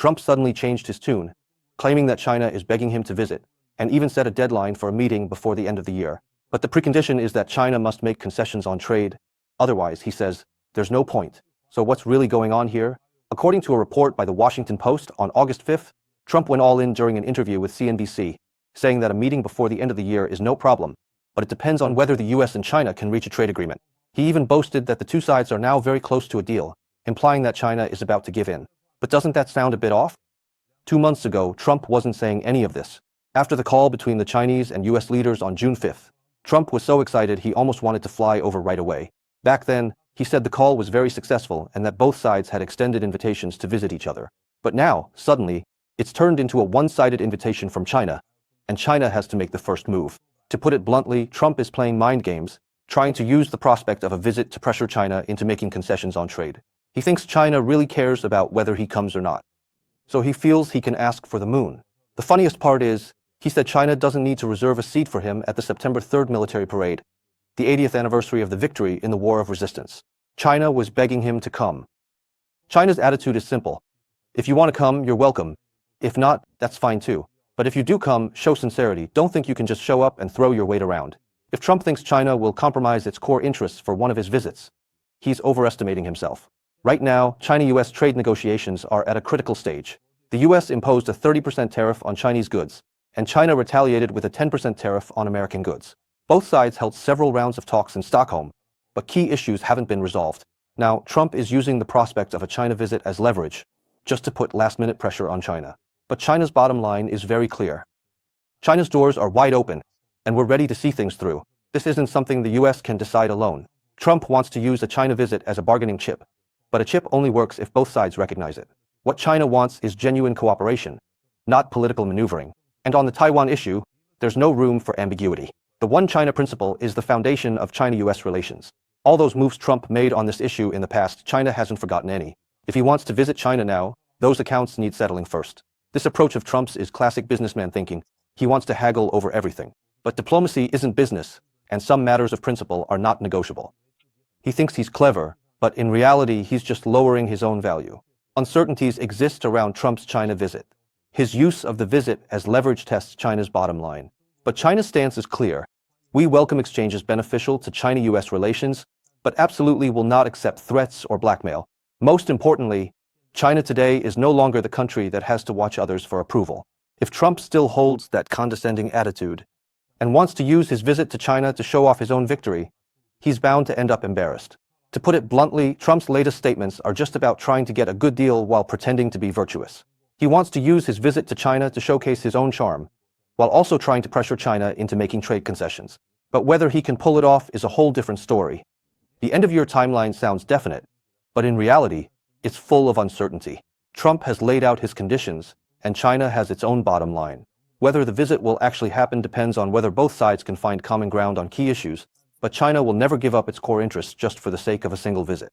Trump suddenly changed his tune, claiming that China is begging him to visit, and even set a deadline for a meeting before the end of the year. But the precondition is that China must make concessions on trade. Otherwise, he says, there's no point. So what's really going on here? According to a report by the Washington Post on August 5th, Trump went all in during an interview with CNBC, saying that a meeting before the end of the year is no problem, but it depends on whether the US and China can reach a trade agreement. He even boasted that the two sides are now very close to a deal, implying that China is about to give in. But doesn't that sound a bit off? 2 months ago, Trump wasn't saying any of this. After the call between the Chinese and US leaders on June 5th, Trump was so excited he almost wanted to fly over right away. Back then, he said the call was very successful and that both sides had extended invitations to visit each other. But now, suddenly, it's turned into a one-sided invitation from China, and China has to make the first move. To put it bluntly, Trump is playing mind games, trying to use the prospect of a visit to pressure China into making concessions on trade. He thinks China really cares about whether he comes or not. So he feels he can ask for the moon. The funniest part is, he said China doesn't need to reserve a seat for him at the September 3rd military parade, the 80th anniversary of the victory in the War of Resistance. China was begging him to come. China's attitude is simple. If you want to come, you're welcome. If not, that's fine too. But if you do come, show sincerity. Don't think you can just show up and throw your weight around. If Trump thinks China will compromise its core interests for one of his visits, he's overestimating himself. Right now, China-US trade negotiations are at a critical stage. The US imposed a 30% tariff on Chinese goods, and China retaliated with a 10% tariff on American goods. Both sides held several rounds of talks in Stockholm, but key issues haven't been resolved. Now, Trump is using the prospect of a China visit as leverage, just to put last-minute pressure on China. But China's bottom line is very clear. China's doors are wide open, and we're ready to see things through. This isn't something the US can decide alone. Trump wants to use a China visit as a bargaining chip, but a chip only works if both sides recognize it. What China wants is genuine cooperation, not political maneuvering. And on the Taiwan issue, there's no room for ambiguity. The One China principle is the foundation of China-US relations. All those moves Trump made on this issue in the past, China hasn't forgotten any. If he wants to visit China now, those accounts need settling first. This approach of Trump's is classic businessman thinking. He wants to haggle over everything. But diplomacy isn't business, and some matters of principle are not negotiable. He thinks he's clever, but in reality, he's just lowering his own value. Uncertainties exist around Trump's China visit. His use of the visit as leverage tests China's bottom line. But China's stance is clear. We welcome exchanges beneficial to China-US relations, but absolutely will not accept threats or blackmail. Most importantly, China today is no longer the country that has to watch others for approval. If Trump still holds that condescending attitude and wants to use his visit to China to show off his own victory, he's bound to end up embarrassed. To put it bluntly, Trump's latest statements are just about trying to get a good deal while pretending to be virtuous. He wants to use his visit to China to showcase his own charm, while also trying to pressure China into making trade concessions. But whether he can pull it off is a whole different story. The end-of-year timeline sounds definite, but in reality, it's full of uncertainty. Trump has laid out his conditions, and China has its own bottom line. Whether the visit will actually happen depends on whether both sides can find common ground on key issues, but China will never give up its core interests just for the sake of a single visit.